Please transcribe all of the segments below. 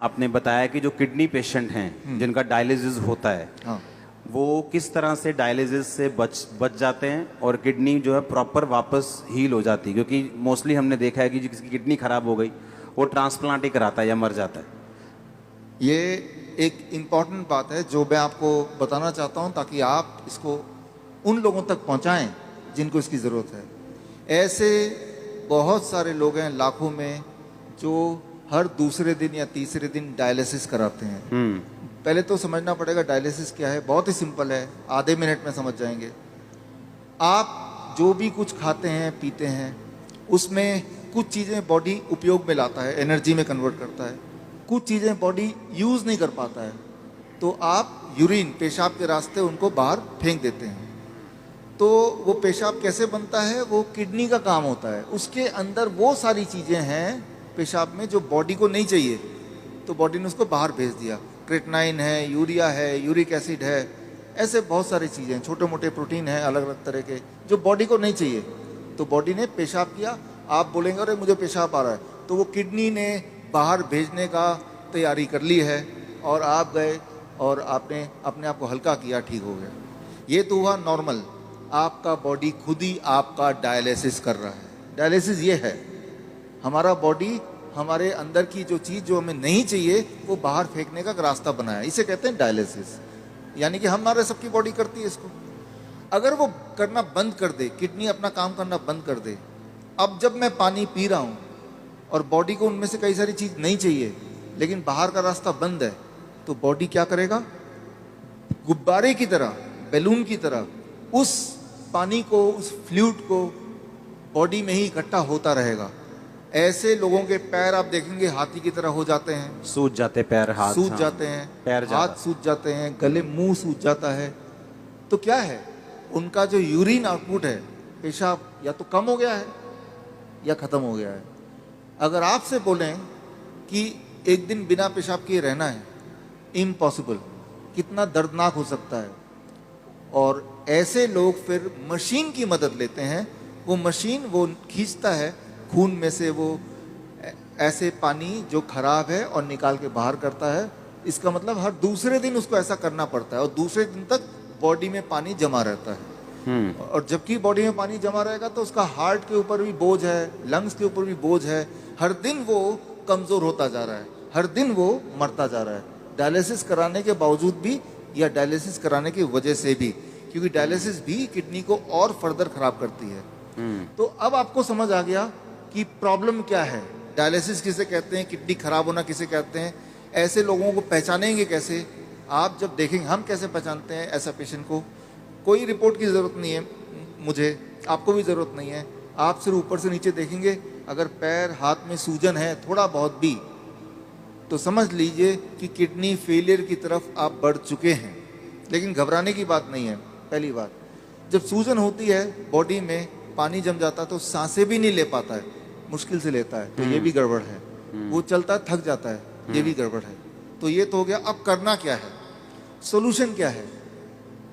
आपने बताया कि जो किडनी पेशेंट हैं जिनका डायलिसिस होता है, हाँ, वो किस तरह से डायलिसिस से बच जाते हैं और किडनी जो है प्रॉपर वापस हील हो जाती है, क्योंकि मोस्टली हमने देखा है कि जिसकी किडनी खराब हो गई वो ट्रांसप्लांट ही कराता है या मर जाता है। ये एक इम्पॉर्टेंट बात है जो मैं आपको बताना चाहता हूँ ताकि आप इसको उन लोगों तक पहुँचाएं जिनको इसकी ज़रूरत है। ऐसे बहुत सारे लोग हैं लाखों में जो हर दूसरे दिन या तीसरे दिन डायलिसिस कराते हैं। पहले तो समझना पड़ेगा डायलिसिस क्या है। बहुत ही सिंपल है, आधे मिनट में समझ जाएंगे। आप जो भी कुछ खाते हैं पीते हैं उसमें कुछ चीज़ें बॉडी उपयोग में लाता है, एनर्जी में कन्वर्ट करता है, कुछ चीज़ें बॉडी यूज़ नहीं कर पाता है, तो आप यूरिन पेशाब के रास्ते उनको बाहर फेंक देते हैं। तो वो पेशाब कैसे बनता है, वो किडनी का काम होता है। उसके अंदर वो सारी चीज़ें हैं पेशाब में जो बॉडी को नहीं चाहिए, तो बॉडी ने उसको बाहर भेज दिया। क्रेटनाइन है, यूरिया है, यूरिक एसिड है, ऐसे बहुत सारी चीज़ें हैं, छोटे मोटे प्रोटीन हैं अलग अलग तरह के जो बॉडी को नहीं चाहिए, तो बॉडी ने पेशाब किया। आप बोलेंगे अरे मुझे पेशाब आ रहा है, तो वो किडनी ने बाहर भेजने का तैयारी कर ली है और आप गए और आपने अपने आप को हल्का किया, ठीक हो गया। ये तो हुआ नॉर्मल। आपका बॉडी खुद ही आपका डायलिसिस कर रहा है। डायलिसिस ये है, हमारा बॉडी हमारे अंदर की जो चीज़ जो हमें नहीं चाहिए वो बाहर फेंकने का रास्ता बनाया, इसे कहते हैं डायलिसिस। यानी कि हमारे सबकी बॉडी करती है इसको। अगर वो करना बंद कर दे, किडनी अपना काम करना बंद कर दे, अब जब मैं पानी पी रहा हूँ और बॉडी को उनमें से कई सारी चीज़ नहीं चाहिए लेकिन बाहर का रास्ता बंद है, तो बॉडी क्या करेगा, गुब्बारे की तरह, बैलून की तरह उस पानी को, उस फ्लूइड को बॉडी में ही इकट्ठा होता रहेगा। ऐसे लोगों के पैर आप देखेंगे हाथी की तरह हो जाते हैं, सूज जाते पैर, हाथ सूज हाँ, जाते हैं, पैर हाथ सूज जाते हैं, गले मुंह सूज जाता है। तो क्या है, उनका जो यूरिन आउटपुट है, पेशाब या तो कम हो गया है या खत्म हो गया है। अगर आपसे बोलें कि एक दिन बिना पेशाब किए रहना है, इम्पॉसिबल, कितना दर्दनाक हो सकता है। और ऐसे लोग फिर मशीन की मदद लेते हैं। वो मशीन वो खींचता है खून में से वो ऐसे पानी जो खराब है और निकाल के बाहर करता है। इसका मतलब हर दूसरे दिन उसको ऐसा करना पड़ता है और दूसरे दिन तक बॉडी में पानी जमा रहता है। और जबकि बॉडी में पानी जमा रहेगा तो उसका हार्ट के ऊपर भी बोझ है, लंग्स के ऊपर भी बोझ है। हर दिन वो कमज़ोर होता जा रहा है, हर दिन वो मरता जा रहा है, डायलिसिस कराने के बावजूद भी या डायलिसिस कराने की वजह से भी, क्योंकि डायलिसिस भी किडनी को और फर्दर खराब करती है। तो अब आपको समझ आ गया कि प्रॉब्लम क्या है, डायलिसिस किसे कहते हैं, किडनी खराब होना किसे कहते हैं। ऐसे लोगों को पहचानेंगे कैसे, आप जब देखेंगे। हम कैसे पहचानते हैं ऐसा पेशेंट को, कोई रिपोर्ट की ज़रूरत नहीं है मुझे, आपको भी ज़रूरत नहीं है। आप सिर्फ ऊपर से नीचे देखेंगे, अगर पैर हाथ में सूजन है थोड़ा बहुत भी, तो समझ लीजिए कि किडनी फेलियर की तरफ आप बढ़ चुके हैं। लेकिन घबराने की बात नहीं है। पहली बात, जब सूजन होती है बॉडी में, पानी जम जाता है तो सांसें भी नहीं ले पाता है, मुश्किल से लेता है, तो ये भी गड़बड़ है। वो चलता है थक जाता है, ये भी गड़बड़ है। तो ये तो हो गया। अब करना क्या है, सोल्यूशन क्या है,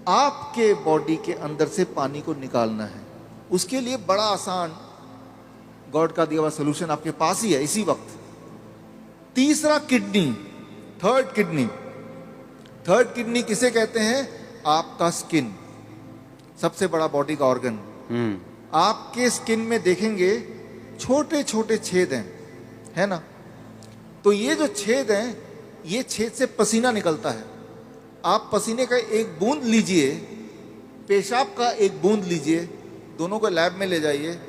आपके बॉडी के अंदर से पानी को निकालना है। उसके लिए बड़ा आसान गॉड का दिया हुआ सोल्यूशन आपके पास ही है इसी वक्त। तीसरा kidney, third kidney. Third kidney किसे कहते हैं, आपका स्किन, सबसे बड़ा बॉडी का ऑर्गन। आपके स्किन में देखेंगे छोटे छोटे छेद हैं, है ना। तो ये जो छेद हैं, ये छेद से पसीना निकलता है। आप पसीने का एक बूंद लीजिए, पेशाब का एक बूंद लीजिए, दोनों को लैब में ले जाइए।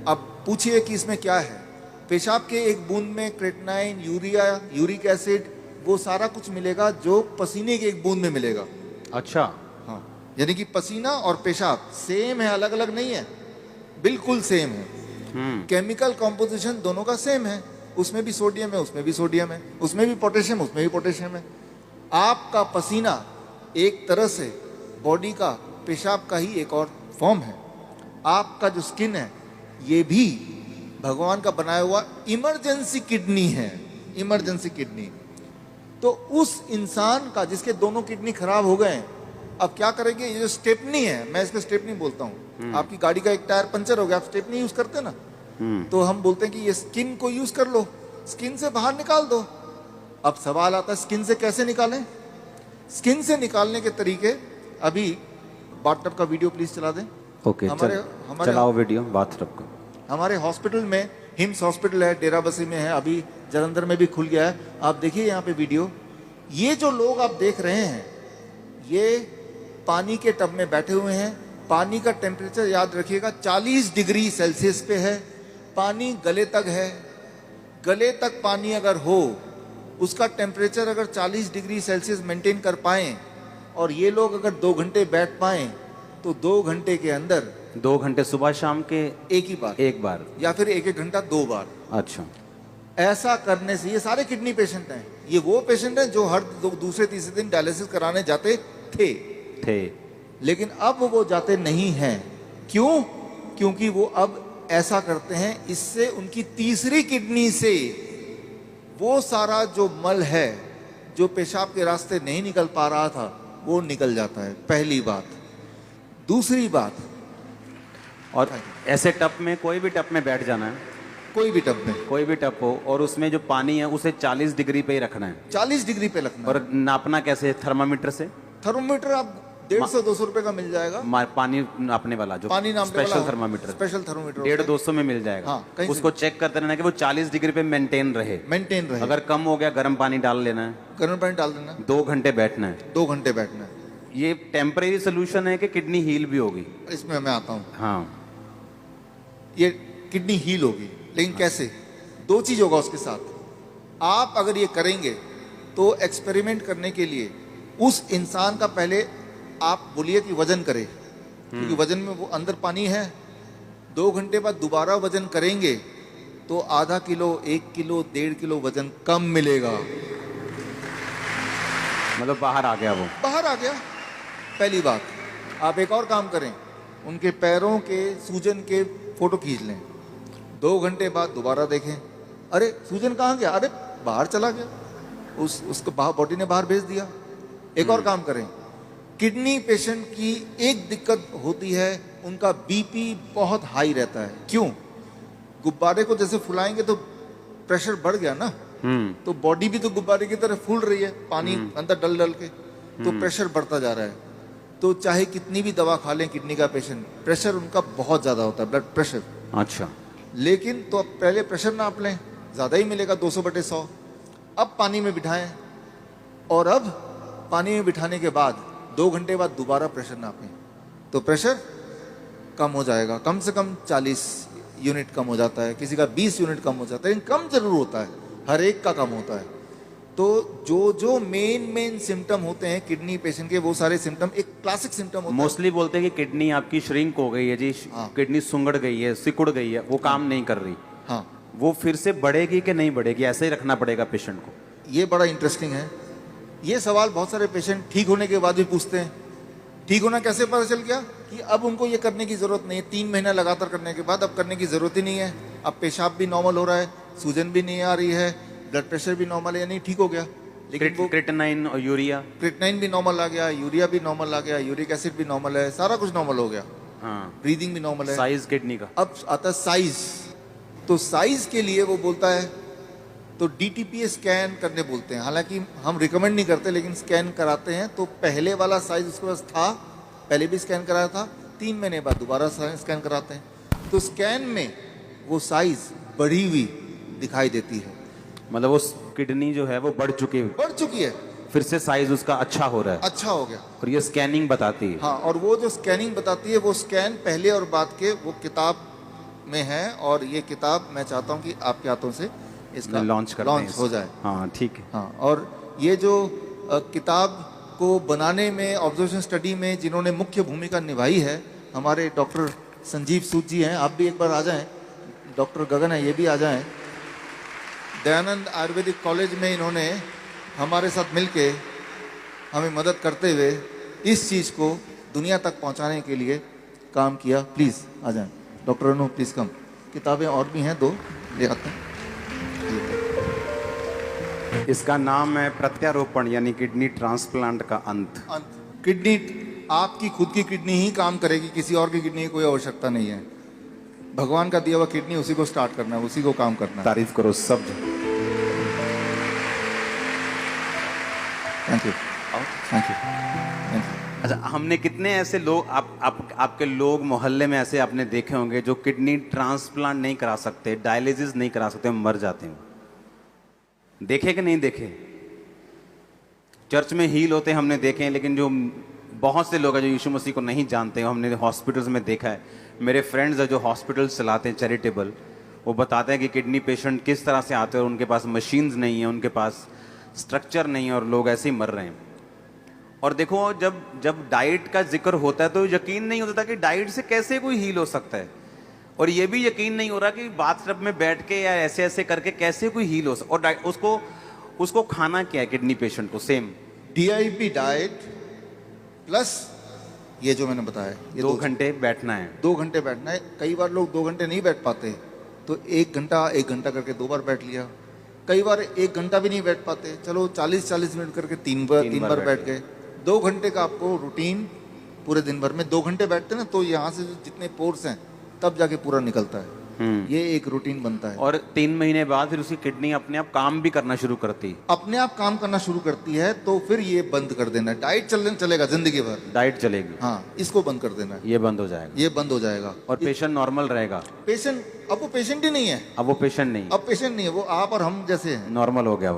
अब पूछिए कि इसमें क्या है। पेशाब के एक बूंद में क्रेटनाइन, यूरिया, यूरिक एसिड, वो सारा कुछ मिलेगा जो पसीने के एक बूंद में मिलेगा। अच्छा, हाँ, यानी कि पसीना और पेशाब सेम है, अलग अलग नहीं है, बिल्कुल सेम है। केमिकल कॉम्पोजिशन दोनों का सेम है, उसमें भी सोडियम है, उसमें भी सोडियम है, उसमें भी पोटेशियम, उसमें भी पोटेशियम है। आपका पसीना एक तरह से बॉडी का पेशाब का ही एक और फॉर्म है। आपका जो स्किन है, ये भी भगवान का बनाया हुआ इमरजेंसी किडनी है, इमरजेंसी किडनी। तो उस इंसान का जिसके दोनों किडनी खराब हो गए, अब क्या करेंगे, ये जो स्टेपनी है, मैं इसको स्टेपनी बोलता हूँ। आपकी गाड़ी का एक टायर पंचर हो गया, आप स्टेपनी यूज करते हैं ना, तो हम बोलते हैं कि ये स्किन को यूज कर लो, स्किन से बाहर निकाल दो। अब सवाल आता है स्किन से कैसे निकालें। स्किन से निकालने के तरीके, अभी बाथटब का वीडियो प्लीज चला दें। ओके, चलाओ वीडियो बाथटब का। हमारे हॉस्पिटल में, हिम्स हॉस्पिटल है, डेराबस्सी में है, अभी जलंधर में भी खुल गया है। आप देखिए यहाँ पे वीडियो। ये जो लोग आप देख रहे हैं, ये पानी के टब में बैठे हुए हैं। पानी का टेम्परेचर याद रखिएगा 40 डिग्री सेल्सियस पे है। पानी गले तक है। गले तक पानी अगर हो, उसका टेम्परेचर अगर 40 डिग्री सेल्सियस मेंटेन कर पाएं, और ये लोग अगर 2 घंटे बैठ पाएं, तो 2 घंटे के अंदर 2 घंटे सुबह शाम के एक बार या फिर 1-1 घंटा 2 बार। अच्छा, ऐसा करने से, ये सारे किडनी पेशेंट हैं, ये वो पेशेंट हैं जो हर दूसरे तीसरे दिन डायलिसिस कराने जाते थे, लेकिन अब वो जाते नहीं हैं। क्यों? क्योंकि वो अब ऐसा करते हैं, इससे उनकी तीसरी किडनी से वो सारा जो मल है, जो पेशाब के रास्ते नहीं निकल पा रहा था, वो निकल जाता है। पहली बात। दूसरी बात, और ऐसे टब में, कोई भी टब में बैठ जाना है, कोई भी टब में, कोई भी टब हो, और उसमें जो पानी है उसे 40 डिग्री पे ही रखना है। 40 डिग्री पे रखना। और नापना कैसे? थर्मामीटर से। थर्मोमीटर आप 150-200 रुपए का मिल जाएगा। पानी नापने वाला, जो पानी नापने वाला स्पेशल थर्मामीटर, स्पेशल थर्मोमीटर 150-200 में मिल जाएगा। हाँ, उसको चेक करते रहना कि वो 40 डिग्री पे मेंटेन रहे। अगर कम हो गया, गर्म पानी डाल लेना है, गर्म पानी डाल देना, 2 घंटे बैठना है। 2 घंटे बैठना है। ये टेम्परेरी सोल्यूशन है कि किडनी हील भी होगी? इसमें मैं आता हूँ। हाँ, ये किडनी हील होगी, लेकिन कैसे? 2 चीज होगा उसके साथ। आप अगर ये करेंगे तो एक्सपेरिमेंट करने के लिए उस इंसान का पहले आप बोलिए कि वजन करे, क्योंकि वजन में वो अंदर पानी है। 2 घंटे बाद दोबारा वजन करेंगे तो आधा किलो, 1 किलो, 1.5 किलो वजन कम मिलेगा। मतलब बाहर आ गया, वो बाहर आ गया। पहली बात। आप एक और काम करें, उनके पैरों के सूजन के फोटो खींच लें। 2 घंटे बाद दोबारा देखें, अरे सूजन कहाँ गया? अरे बाहर चला गया, उसको बॉडी ने बाहर भेज दिया। एक और काम करें, किडनी पेशेंट की एक दिक्कत होती है, उनका बीपी बहुत हाई रहता है। क्यों? गुब्बारे को जैसे फुलाएंगे तो प्रेशर बढ़ गया ना, तो बॉडी भी तो गुब्बारे की तरह फूल रही है, पानी अंदर डल डल के, तो प्रेशर बढ़ता जा रहा है। तो चाहे कितनी भी दवा खा लें किडनी का पेशेंट, प्रेशर उनका बहुत ज्यादा होता है, ब्लड प्रेशर। अच्छा, लेकिन तो अब पहले प्रेशर नाप लें, ज्यादा ही मिलेगा, 200/100। अब पानी में बिठाएं, और अब पानी में बिठाने के बाद 2 घंटे बाद दोबारा प्रेशर नापें, तो प्रेशर कम हो जाएगा। कम से कम 40 यूनिट कम हो जाता है, किसी का 20 यूनिट कम हो जाता है, लेकिन कम जरूर होता है, हर एक का कम होता है। तो जो मेन सिम्टम होते हैं किडनी पेशेंट के, वो सारे सिम्टम एक क्लासिक सिम्टम होता है। मोस्टली बोलते हैं कि किडनी आपकी श्रिंक हो गई है जी, किडनी सुंगड़ गई है, सिकुड़ गई है, वो काम नहीं कर रही। हाँ, वो फिर से बढ़ेगी कि नहीं बढ़ेगी, ऐसे ही रखना पड़ेगा पेशेंट को? ये बड़ा इंटरेस्टिंग है। ये सवाल बहुत सारे पेशेंट ठीक होने के बाद भी पूछते हैं। ठीक होना कैसे पता चल गया? कि अब उनको ये करने की जरूरत नहीं है। 3 महीना लगातार करने के बाद अब करने की जरूरत ही नहीं है। अब पेशाब भी नॉर्मल हो रहा है, सूजन भी नहीं आ रही है, ब्लड प्रेशर भी नॉर्मल है, यानी ठीक हो गया। लेकिन वो क्रिएटिनिन और यूरिया, क्रिएटिनिन भी नॉर्मल आ गया, यूरिया भी नॉर्मल आ गया, यूरिक एसिड भी नॉर्मल है, सारा कुछ नॉर्मल हो गया। हाँ, ब्रीदिंग भी नॉर्मल है। साइज किडनी का। अब आता है साइज। तो साइज के लिए वो बोलता है, तो डीटीपीए स्कैन करने बोलते हैं। हालांकि हम रिकमेंड नहीं करते, लेकिन स्कैन कराते हैं। तो पहले वाला साइज उसके पास था, पहले भी स्कैन कराया था, 3 महीने बाद दोबारा स्कैन कराते हैं। तो स्कैन में वो साइज बढ़ी हुई दिखाई देती है, मतलब वो किडनी जो है वो बढ़ चुकी है, फिर से साइज उसका अच्छा हो रहा है, अच्छा हो गया। और ये स्कैनिंग बताती है। हाँ, और वो जो स्कैनिंग बताती है, वो स्कैन पहले और बाद के वो किताब में है, और ये किताब मैं चाहता हूँ कि आपके हाथों से इसका लॉन्च हो जाए। हाँ, ठीक है। हाँ, और ये जो किताब को बनाने में, ऑब्जर्वेशन स्टडी में जिन्होंने मुख्य भूमिका निभाई है, हमारे डॉक्टर संजीव सूद जी हैं। आप भी एक बार आ जाएं। डॉक्टर गगन है, ये भी आ जाएं। दयानंद आयुर्वेदिक कॉलेज में इन्होंने हमारे साथ मिलके हमें मदद करते हुए इस चीज़ को दुनिया तक पहुंचाने के लिए काम किया। प्लीज़ आ जाएं। डॉक्टर अनु, प्लीज़ कम। किताबें और भी हैं, 2 ले आते हैं। इसका नाम है प्रत्यारोपण, यानी किडनी ट्रांसप्लांट का अंत। किडनी, आपकी खुद की किडनी ही काम करेगी, किसी और की किडनी की कोई आवश्यकता नहीं है। भगवान का दिया हुआ किडनी, उसी को स्टार्ट करना है, उसी को काम करना है। तारीफ करो सब। थैंक यू आओ। Thank you thank you. अच्छा, हमने कितने ऐसे लोग आपके लोग मोहल्ले में ऐसे आपने देखे होंगे जो किडनी ट्रांसप्लांट नहीं करा सकते, डायलिसिस नहीं करा सकते, मर जाते हैं। देखे कि नहीं देखे? चर्च में हील होते हमने देखे हैं, लेकिन जो बहुत से लोग हैं जो यीशु मसीह को नहीं जानते हैं, हमने हॉस्पिटल्स में देखा है। मेरे फ्रेंड्स हैं जो हॉस्पिटल्स चलाते हैं चैरिटेबल, वो बताते हैं कि किडनी पेशेंट किस तरह से आते हैं और उनके पास मशीन्स नहीं है, उनके पास स्ट्रक्चर नहीं है और लोग ऐसे ही मर रहे हैं। और देखो, जब डाइट का जिक्र होता है तो यकीन नहीं होता कि डाइट से कैसे कोई हील हो सकता है, और ये भी यकीन नहीं हो रहा कि बाथटब में बैठ के या ऐसे ऐसे करके कैसे कोई हील हो सकता। और उसको खाना क्या है किडनी पेशेंट को? सेम DIP डाइट प्लस ये जो मैंने बताया, ये 2 घंटे बैठना है। 2 घंटे बैठना है। कई बार लोग 2 घंटे नहीं बैठ पाते, तो 1 घंटा करके 2 बार बैठ लिया। कई बार 1 घंटा भी नहीं बैठ पाते, चलो 40 मिनट करके 3 बार बैठ गए। 2 घंटे का आपको रूटीन पूरे दिन भर में 2 घंटे बैठते ना, तो यहाँ से जो जितने पोर्स हैं तब जाके पूरा निकलता है। ये एक रूटीन बनता है। और 3 महीने बाद फिर उसकी किडनी अपने आप काम भी करना शुरू करती है। अपने आप काम करना शुरू करती है, तो फिर ये बंद कर देना है। डाइट चलेगा जिंदगी भर, डाइट चलेगी। हाँ, इसको बंद कर देना है। ये बंद हो जाएगा, ये बंद हो जाएगा और पेशेंट नॉर्मल रहेगा। पेशेंट अब वो पेशेंट ही नहीं है, अब वो पेशेंट नहीं, अब पेशेंट नहीं है, वो आप और हम जैसे हैं। नॉर्मल हो गया वो।